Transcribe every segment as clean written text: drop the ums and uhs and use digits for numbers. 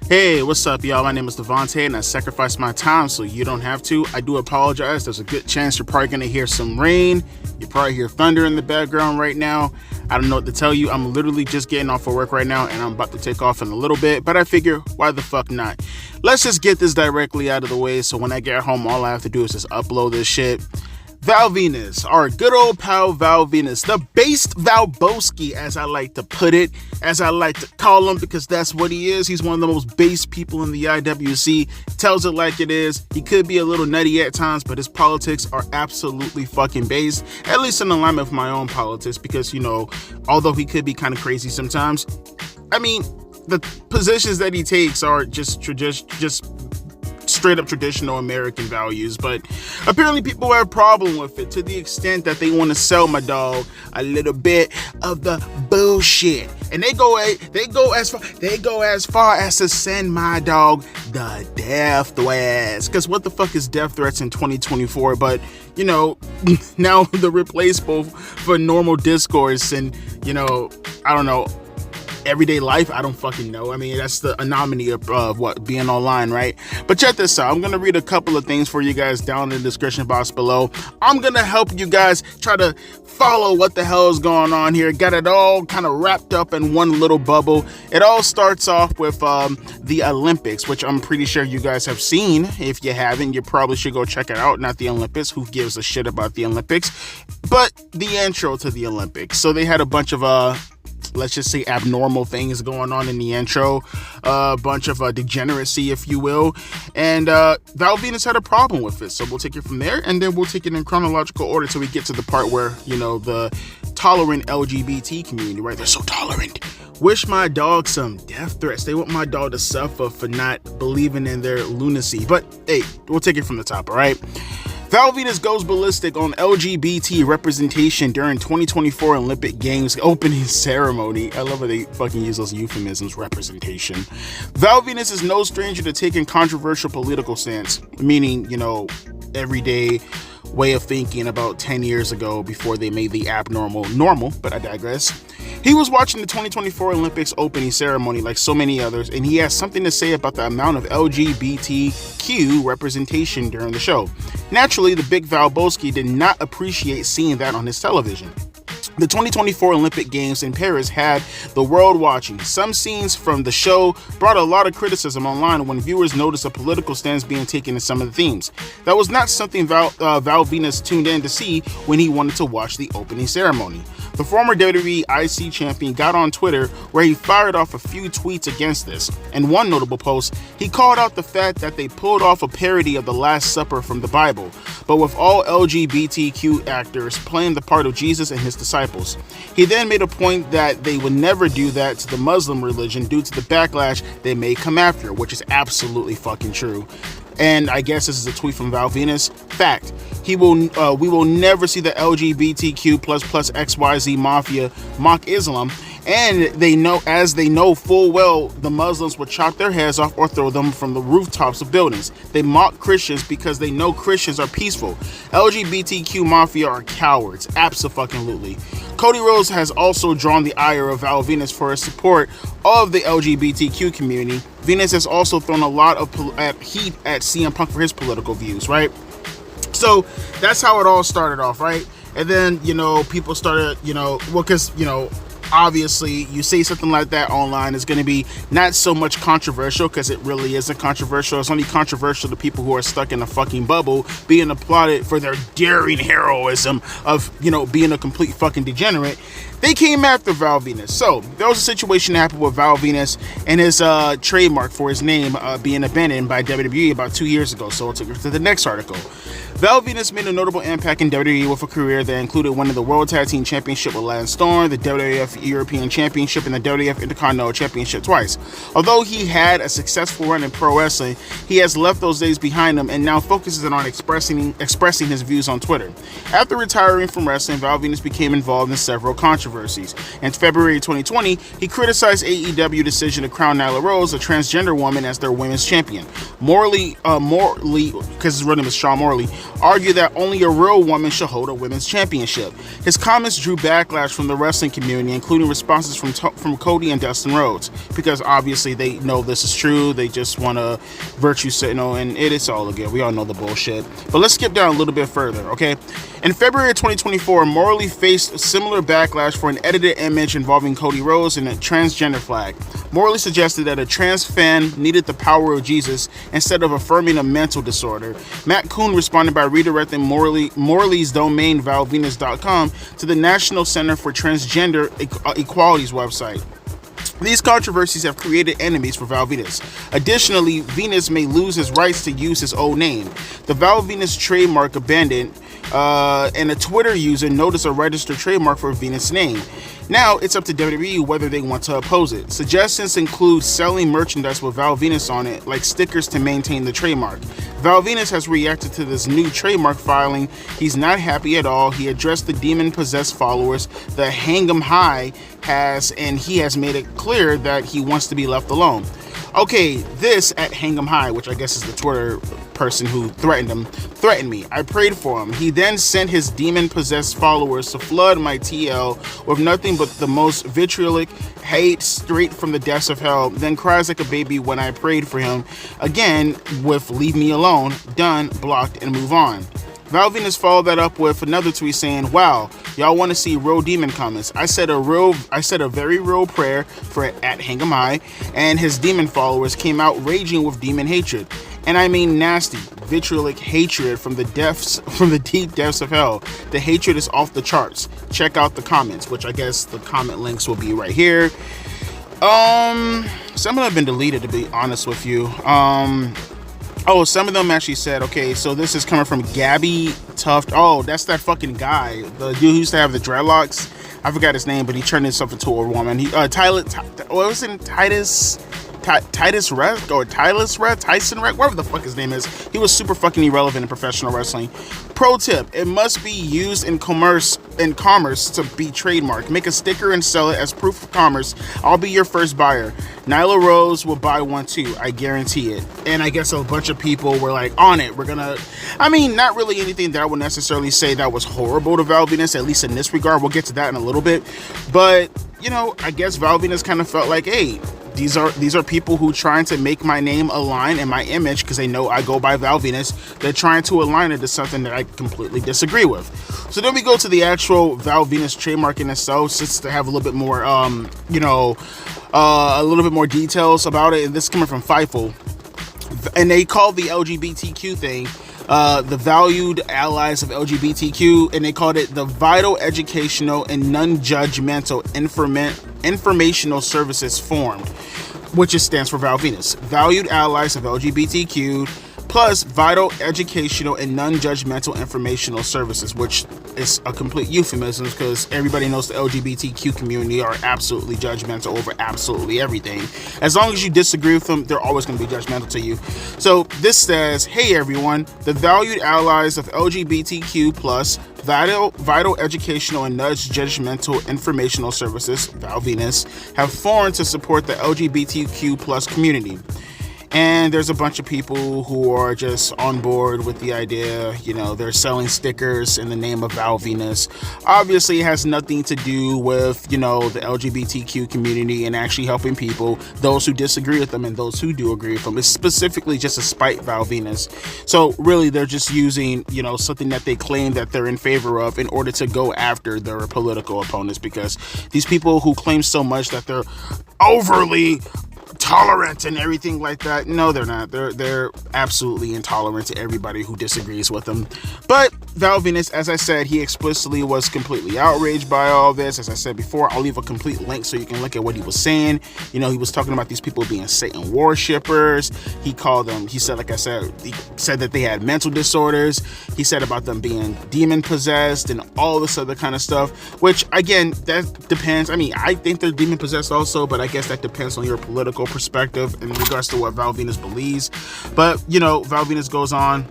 Hey, what's up, y'all? My name is Devontae, and I sacrificed my time so you don't have to. I do apologize. There's a good chance you're probably going to hear some rain. You probably hear thunder in the background right now. I don't know what to tell you. I'm literally just getting off of work right now, and I'm about to take off in a little bit, but I figure, why the fuck not? Let's just get this directly out of the way, so when I get home, all I have to do is just upload this shit. Val Venus, our good old pal Val Venus, the based Valboski, as I like to put it, as I like to call him, because that's what he is. He's one of the most based people in the IWC, tells it like it is. He could be a little nutty at times, but his politics are absolutely fucking based, at least in alignment with my own politics, because, you know, although he could be kind of crazy sometimes, I mean, the positions that he takes are just straight up traditional American values, but apparently people have a problem with it to the extent that they want to sell my dog a little bit of the bullshit, and they go as far as to send my dog the death threats. Because what the fuck is death threats in 2024? But you know, now the replaceable for normal discourse and, you know, I don't know, everyday life. I don't fucking know. I mean, that's the anomaly of what being online, right? But check this out. I'm gonna read a couple of things for you guys down in the description box below. I'm gonna help you guys try to follow what the hell is going on here. Got it all kind of wrapped up in one little bubble. It all starts off with the Olympics, which I'm pretty sure you guys have seen. If you haven't, you probably should go check it out. Not the Olympics. Who gives a shit about the Olympics? But the intro to the Olympics. So they had a bunch of let's just say abnormal things going on in the intro, a bunch of degeneracy, if you will, and Val Venus had a problem with it. So we'll take it from there, and then we'll take it in chronological order till we get to the part where, you know, the tolerant LGBT community, right? They're so tolerant. Wish my dog some death threats. They want my dog to suffer for not believing in their lunacy. But hey, we'll take it from the top, all right? Val Venus goes ballistic on LGBT representation during 2024 Olympic Games opening ceremony. I love how they fucking use those euphemisms, representation. Val Venus is no stranger to taking controversial political stance, meaning, you know, everyday way of thinking about 10 years ago before they made the abnormal normal, but I digress. He was watching the 2024 Olympics opening ceremony like so many others, and he has something to say about the amount of LGBTQ representation during the show. Naturally, the big Valboski did not appreciate seeing that on his television. The 2024 Olympic Games in Paris had the world watching. Some scenes from the show brought a lot of criticism online when viewers noticed a political stance being taken in some of the themes. That was not something Val Venus tuned in to see when he wanted to watch the opening ceremony. The former WWE IC champion got on Twitter where he fired off a few tweets against this. In one notable post, he called out the fact that they pulled off a parody of the Last Supper from the Bible, but with all LGBTQ actors playing the part of Jesus and his disciples. He then made a point that they would never do that to the Muslim religion due to the backlash they may come after, which is absolutely fucking true. And I guess this is a tweet from Val Venus. Fact: we will never see the LGBTQ plus XYZ mafia mock Islam, and they know full well the Muslims would chop their heads off or throw them from the rooftops of buildings. They mock Christians because they know Christians are peaceful. LGBTQ mafia are cowards. Abso-fucking-lutely. Cody Rhodes has also drawn the ire of Val Venus for his support of the LGBTQ community. Venus has also thrown a lot of heat at CM Punk for his political views, right? So that's how it all started off, right? And then, you know, people started, you know, well, because, you know, obviously you say something like that online is going to be not so much controversial, because it really isn't controversial. It's only controversial to people who are stuck in a fucking bubble being applauded for their daring heroism of, you know, being a complete fucking degenerate. They came after Val Venus. So there was a situation that happened with Val Venus and his trademark for his name being abandoned by WWE about 2 years ago. So I'll take it to the next article. Val Venus made a notable impact in WWE with a career that included winning the World Tag Team Championship with Lance Storm, the WWF European Championship, and the WWF Intercontinental Championship twice. Although he had a successful run in pro wrestling, he has left those days behind him and now focuses on expressing his views on Twitter. After retiring from wrestling, Val Venus became involved in several controversies. controversies. In February 2020, he criticized AEW decision to crown Nyla Rose, a transgender woman, as their women's champion. Morley, because his real name is Sean Morley, argued that only a real woman should hold a women's championship. His comments drew backlash from the wrestling community, including responses from Cody and Dustin Rhodes, because obviously they know this is true. They just want to virtue signal, and it's all good. We all know the bullshit. But let's skip down a little bit further, okay? In February 2024, Morley faced similar backlash for an edited image involving Cody Rhodes and a transgender flag. Morley suggested that a trans fan needed the power of Jesus instead of affirming a mental disorder. Matt Kuhn responded by redirecting Morley's domain valvenus.com to the National Center for Transgender Equality's website. These controversies have created enemies for Val Venis. Additionally, Venus may lose his rights to use his old name. The Val Venus trademark abandoned, and a Twitter user noticed a registered trademark for Venus' name. Now, it's up to WWE whether they want to oppose it. Suggestions include selling merchandise with Val Venis on it, like stickers, to maintain the trademark. Val Venis has reacted to this new trademark filing. He's not happy at all. He addressed the demon-possessed followers that Hang 'em High has, and he has made it clear that he wants to be left alone. Okay, this at Hang 'em High, which I guess is the Twitter person who threatened me. I prayed for him. He then sent his demon-possessed followers to flood my TL with nothing but the most vitriolic hate straight from the depths of hell, then cries like a baby when I prayed for him again with leave me alone, done, blocked, and move on. Val Venis followed that up with another tweet saying, "Wow, y'all want to see real demon comments? I said a very real prayer for at Hang 'em High, and his demon followers came out raging with demon hatred. And I mean nasty, vitriolic hatred from the deep depths of hell. The hatred is off the charts. Check out the comments," which I guess the comment links will be right here. Some of them have been deleted, to be honest with you. Oh, some of them actually said, okay, so this is coming from Gabby Tuft. Oh, that's that fucking guy. The dude who used to have the dreadlocks. I forgot his name, but he turned himself into a woman. What was it? Tyson Rec, whatever the fuck his name is. He was super fucking irrelevant in professional wrestling. Pro tip: it must be used in commerce to be trademarked. Make a sticker and sell it as proof of commerce. I'll be your first buyer. Nyla Rose will buy one too, I guarantee it. And I guess a bunch of people were like on it. Not really anything that I would necessarily say that was horrible to Val Venis, at least in this regard. We'll get to that in a little bit. But, I guess Val Venis kind of felt like, hey, these are people who trying to make my name align and my image, because they know I go by Val Venis. They're trying to align it to something that I completely disagree with. So then we go to the actual Val Venis trademark in itself, just to have a little bit more, a little bit more details about it. And this is coming from Fightful, and they call the LGBTQ thing the valued allies of LGBTQ, and they called it the vital, educational, and non-judgmental informational services formed, which stands for Val Venis. Valued allies of LGBTQ plus vital, educational, and non-judgmental informational services, which is a complete euphemism because everybody knows the LGBTQ community are absolutely judgmental over absolutely everything. As long as you disagree with them, they're always going to be judgmental to you. So this says, hey everyone, the valued allies of LGBTQ plus vital, educational, and non-judgmental informational services, Val Venis, have formed to support the LGBTQ plus community. And there's a bunch of people who are just on board with the idea, they're selling stickers in the name of Val Venis. Obviously, it has nothing to do with, the LGBTQ community and actually helping people, those who disagree with them and those who do agree with them. It's specifically just to spite Val Venis. So really, they're just using, something that they claim that they're in favor of in order to go after their political opponents, because these people who claim so much that they're overly tolerant and everything like that, no, they're not. They're absolutely intolerant to everybody who disagrees with them. But Val Venis, as I said, he explicitly was completely outraged by all this. As I said before, I'll leave a complete link so you can look at what he was saying. He was talking about these people being Satan worshippers. He said that they had mental disorders. He said about them being demon possessed and all this other kind of stuff, which again, that depends. I think they're demon possessed also, but I guess that depends on your political perspective in regards to what Val Venis believes. But Val Venis goes on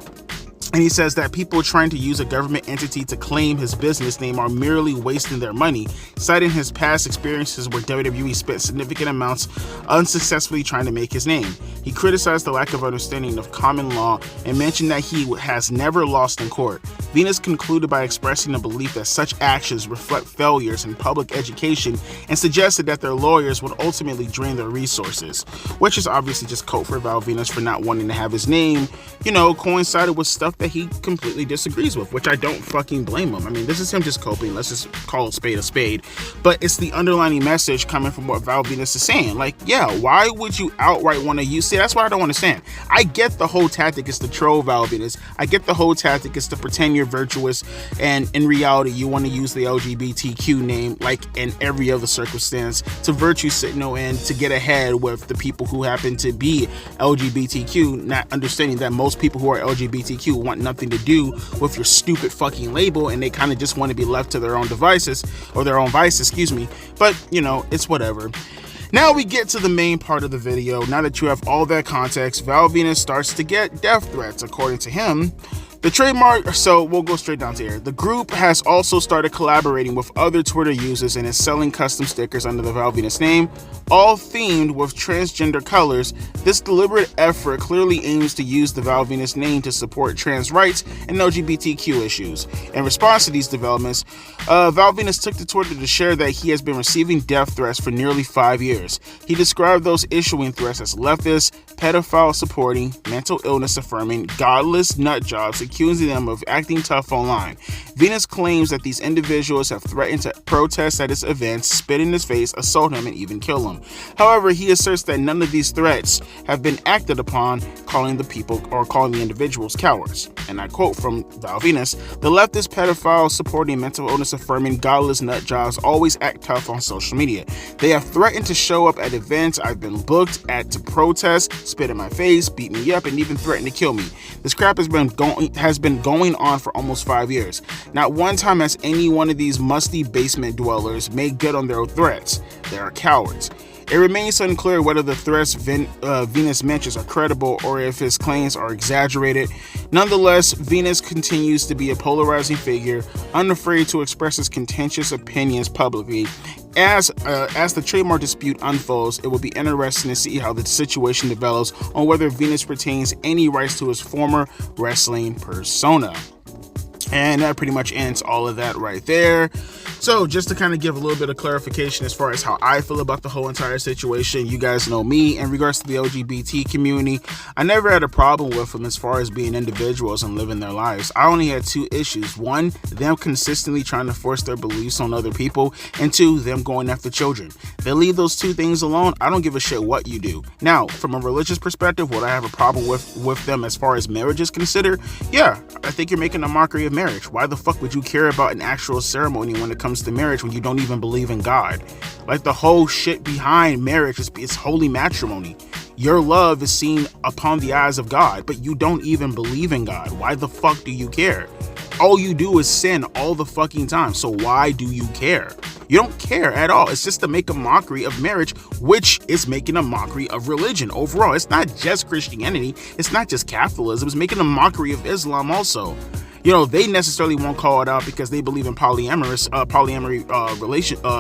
And he says that people trying to use a government entity to claim his business name are merely wasting their money, citing his past experiences where WWE spent significant amounts unsuccessfully trying to make his name. He criticized the lack of understanding of common law and mentioned that he has never lost in court. Venus concluded by expressing a belief that such actions reflect failures in public education and suggested that their lawyers would ultimately drain their resources, which is obviously just code for Val Venus for not wanting to have his name, coincided with stuff that he completely disagrees with, which I don't fucking blame him. I mean, this is him just coping. Let's just call a spade a spade. But it's the underlining message coming from what Val Venus is saying. Like, yeah, why would you outright want to use? See, that's what I don't understand. I get the whole tactic is to troll Val Venus. I get the whole tactic is to pretend you're virtuous, and in reality, you want to use the LGBTQ name, like in every other circumstance, to virtue signal and to get ahead with the people who happen to be LGBTQ, not understanding that most people who are LGBTQ want nothing to do with your stupid fucking label, and they kind of just want to be left to their own devices, or their own vices, but it's whatever. Now we get to the main part of the video. Now that you have all that context, Val Venus starts to get death threats, according to him. The Trademark, so we'll go straight down to here. The group has also started collaborating with other Twitter users and is selling custom stickers under the Val Venus name, all themed with transgender colors. This deliberate effort clearly aims to use the Val Venus name to support trans rights and LGBTQ issues. In response to these developments, Val Venus took to Twitter to share that he has been receiving death threats for nearly 5 years. He described those issuing threats as leftist, pedophile supporting, mental illness affirming, godless nut jobs, accusing them of acting tough online. Venus claims that these individuals have threatened to protest at his events, spit in his face, assault him, and even kill him. However, he asserts that none of these threats have been acted upon, calling the individuals cowards. And I quote from Val Venus: "The leftist, pedophile supporting, mental illness affirming, godless nut jobs always act tough on social media. They have threatened to show up at events I've been booked at to protest, spit in my face, beat me up, and even threaten to kill me. This crap has been going on for almost 5 years. Not one time has any one of these musty basement dwellers made good on their threats. They are cowards." It remains unclear whether the threats Venus mentions are credible or if his claims are exaggerated. Nonetheless, Venus continues to be a polarizing figure, unafraid to express his contentious opinions publicly. As the trademark dispute unfolds, it will be interesting to see how the situation develops on whether Venus retains any rights to his former wrestling persona. And that pretty much ends all of that right there. So just to kind of give a little bit of clarification as far as how I feel about the whole entire situation, you guys know me in regards to the LGBT community. I never had a problem with them as far as being individuals and living their lives. I only had two issues. One, them consistently trying to force their beliefs on other people, and two, them going after children. They leave those two things alone. I don't give a shit what you do. Now, from a religious perspective, would I have a problem with them as far as marriage is considered? Yeah, I think you're making a mockery of marriage. Why the fuck would you care about an actual ceremony when it comes to marriage when you don't even believe in God? Like, the whole shit behind marriage is holy matrimony. Your love is seen upon the eyes of God, but you don't even believe in God. Why the fuck do you care? All you do is sin all the fucking time. So why do you care? You don't care at all. It's just to make a mockery of marriage, which is making a mockery of religion overall. It's not just Christianity. It's not just Catholicism. It's making a mockery of Islam also. They necessarily won't call it out because they believe in polyamory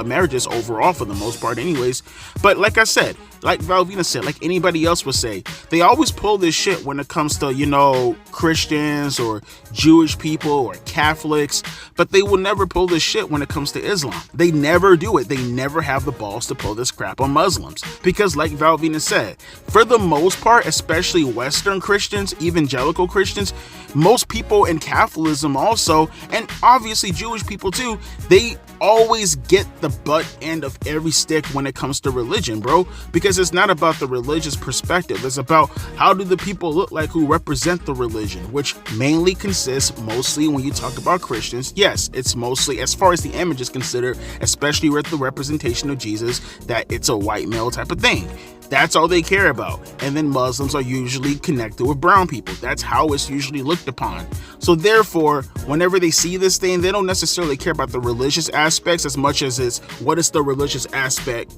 marriages overall for the most part anyways. But like I said, like Val Venus said, like anybody else would say, they always pull this shit when it comes to, Christians or Jewish people or Catholics, but they will never pull this shit when it comes to Islam. They never do it. They never have the balls to pull this crap on Muslims. Because like Val Venus said, for the most part, especially Western Christians, evangelical Christians, most people in Catholicism also, and obviously Jewish people too, they always get the butt end of every stick when it comes to religion, bro, because it's not about the religious perspective. It's about how do the people look like who represent the religion, which mainly consists mostly when you talk about Christians. Yes, it's mostly, as far as the image is considered, especially with the representation of Jesus, that it's a white male type of thing. That's all they care about. And then Muslims are usually connected with brown people. That's how it's usually looked upon. So therefore, whenever they see this thing, they don't necessarily care about the religious aspects as much as it's what is the religious aspect,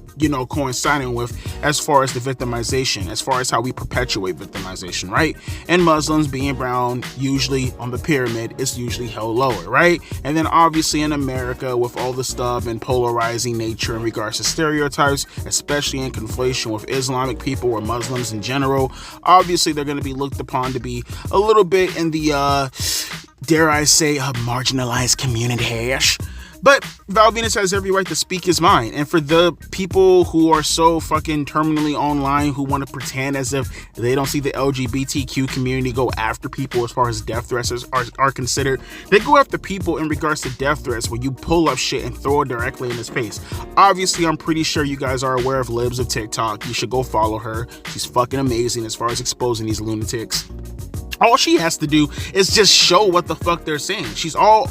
coinciding with as far as the victimization, as far as how we perpetuate victimization, right? And Muslims being brown, usually on the pyramid, is usually held lower, right? And then obviously in America, with all the stuff and polarizing nature in regards to stereotypes, especially in conflation with Islamic people or Muslims in general, obviously they're going to be looked upon to be a little bit in the dare I say, a marginalized community. But Val Venus has every right to speak his mind. And for the people who are so fucking terminally online who want to pretend as if they don't see the LGBTQ community go after people as far as death threats are considered, they go after people in regards to death threats when you pull up shit and throw it directly in his face. Obviously, I'm pretty sure you guys are aware of Libs of TikTok. You should go follow her. She's fucking amazing as far as exposing these lunatics. All she has to do is just show what the fuck they're saying. She's all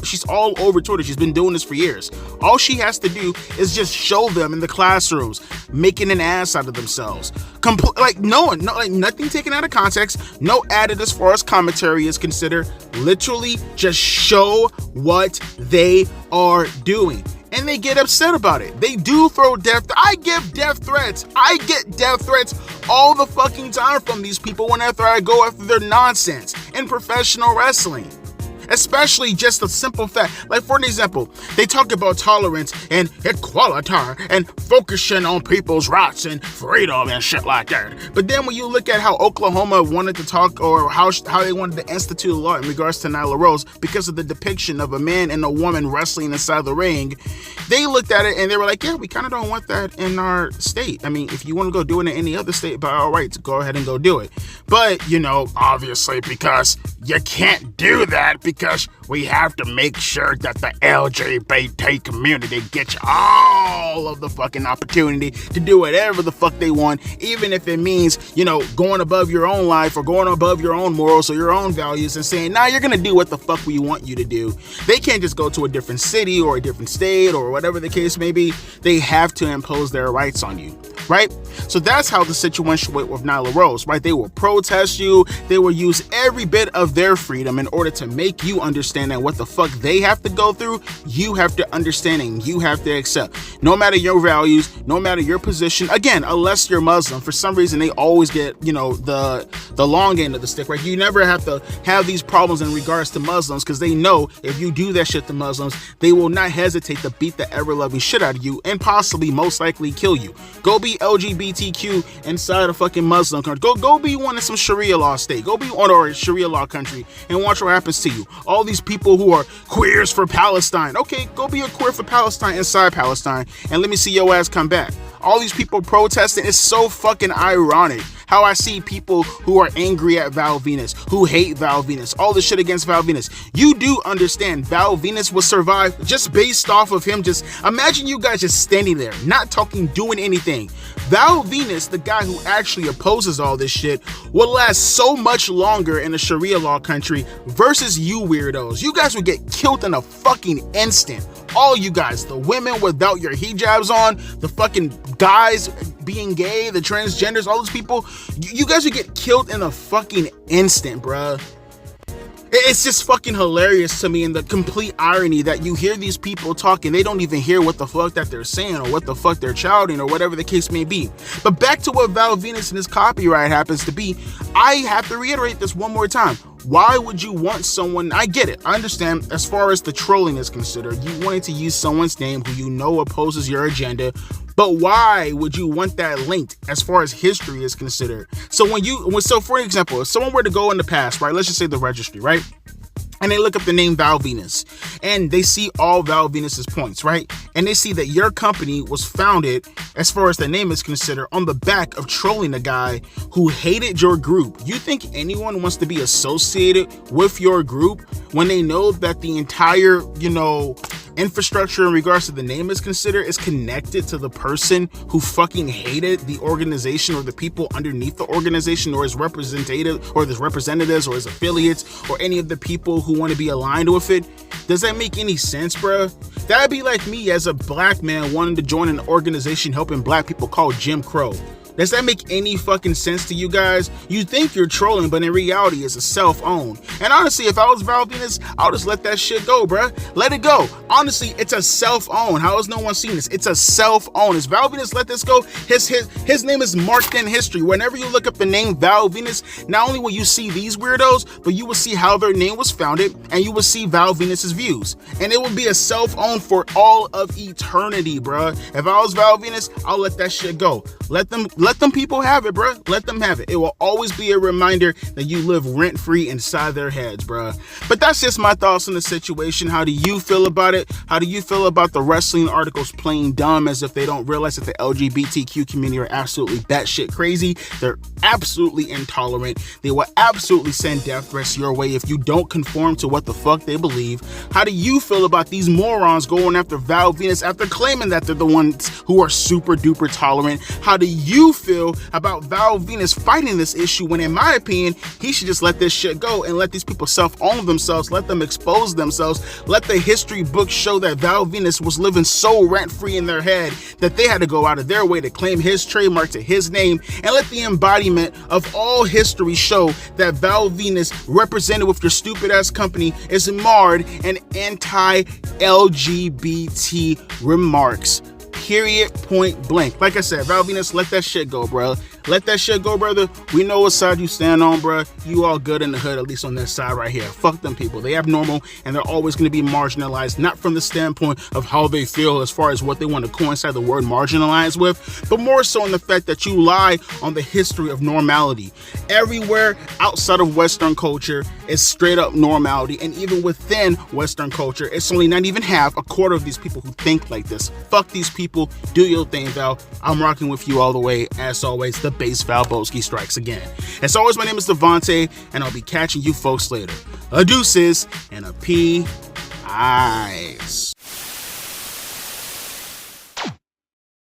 over Twitter. She's been doing this for years. All she has to do is just show them in the classrooms making an ass out of themselves. Nothing taken out of context, no added as far as commentary is considered. Literally just show what they are doing. And they get upset about it. They do throw death. I give death threats. I get death threats all the fucking time from these people whenever I go after their nonsense in professional wrestling. Especially just a simple fact. Like, for an example, they talk about tolerance and equality and focusing on people's rights and freedom and shit like that. But then when you look at how Oklahoma wanted to talk, or how they wanted to institute a law in regards to Nyla Rose because of the depiction of a man and a woman wrestling inside the ring, they looked at it and they were like, yeah, we kind of don't want that in our state. I mean, if you want to go do it in any other state, by all rights, go ahead and go do it. But, obviously, because you can't do that because we have to make sure that the LGBT community gets all of the fucking opportunity to do whatever the fuck they want, even if it means, going above your own life or going above your own morals or your own values and saying, nah, you're gonna do what the fuck we want you to do. They can't just go to a different city or a different state or whatever the case may be. They have to impose their rights on you, right? So that's how the situation went with Nyla Rose, right? They will protest you. They will use every bit of their freedom in order to make you understand that what the fuck they have to go through, you have to understand and you have to accept. No matter your values, no matter your position, again, unless you're Muslim, for some reason they always get, the long end of the stick, right? You never have to have these problems in regards to Muslims because they know if you do that shit to Muslims, they will not hesitate to beat the ever-loving shit out of you and possibly most likely kill you. Go be LGBTQ inside a fucking Muslim country. Go be one in some Sharia law state. Go be one or a Sharia law country and watch what happens to you. All these people who are queers for Palestine. Okay, go be a queer for Palestine inside Palestine and let me see your ass come back. All these people protesting, it's so fucking ironic how I see people who are angry at Val Venus, who hate Val Venus, all the shit against Val Venus. You do understand Val Venus will survive just based off of him. Just imagine you guys just standing there, not talking, doing anything. Val Venus, the guy who actually opposes all this shit, will last so much longer in a Sharia law country versus you weirdos. You guys would get killed in a fucking instant. All you guys, the women without your hijabs on, the fucking guys being gay, the transgenders, all those people, you guys would get killed in a fucking instant, bruh. It's just fucking hilarious to me, and the complete irony that you hear these people talking, they don't even hear what the fuck that they're saying or what the fuck they're shouting or whatever the case may be. But back to what Val Venus and his copyright happens to be, I have to reiterate this one more time. Why would you want someone, I get it, I understand as far as the trolling is considered, you wanting to use someone's name who you know opposes your agenda, but why would you want that linked as far as history is considered? So for example, if someone were to go in the past, right, let's just say the registry, right? And they look up the name Val Venus and they see all Val Venus's points, right? And they see that your company was founded, as far as the name is considered, on the back of trolling a guy who hated your group. You think anyone wants to be associated with your group when they know that the entire, infrastructure in regards to the name is considered is connected to the person who fucking hated the organization or the people underneath the organization or his representative or his representatives or his affiliates or any of the people who want to be aligned with it? Does that make any sense, bro? That'd be like me as a black man wanting to join an organization helping black people called Jim Crow. Does that make any fucking sense to you guys? You think you're trolling, but in reality, it's a self-own. And honestly, if I was Val Venus, I'll just let that shit go, bruh. Let it go. Honestly, it's a self-own. How has no one seen this? It's a self-own. Is Val Venus let this go? His name is marked in history. Whenever you look up the name Val Venus, not only will you see these weirdos, but you will see how their name was founded, and you will see Val Venus's views. And it will be a self-own for all of eternity, bruh. If I was Val Venus, I'll let that shit go. Let them people have it, bruh. Let them have it. It will always be a reminder that you live rent-free inside their heads, bruh. But that's just my thoughts on the situation. How do you feel about it? How do you feel about the wrestling articles playing dumb as if they don't realize that the LGBTQ community are absolutely batshit crazy? They're absolutely intolerant. They will absolutely send death threats your way if you don't conform to what the fuck they believe. How do you feel about these morons going after Val Venus after claiming that they're the ones who are super duper tolerant? How do you feel about Val Venus fighting this issue when, in my opinion, he should just let this shit go and let these people self-own themselves, let them expose themselves, let the history books show that Val Venus was living so rent-free in their head that they had to go out of their way to claim his trademark to his name, and let the embodiment of all history show that Val Venus, represented with your stupid-ass company, is marred in anti-LGBT remarks. Period, point blank. Like I said, Val Venus, let that shit go, bro. Let that shit go, brother. We know what side you stand on, bro. You all good in the hood, at least on this side right here. Fuck them people. They abnormal, and they're always going to be marginalized, not from the standpoint of how they feel as far as what they want to coincide the word marginalized with, but more so in the fact that you lie on the history of normality. Everywhere outside of Western culture is straight up normality, and even within Western culture, it's only not even half, a quarter of these people who think like this. Fuck these people. Do your thing, Val. I'm rocking with you all the way. As always, the base Val Boski strikes again. As always, my name is Devontae, and I'll be catching you folks later. A deuces and a P. Eyes.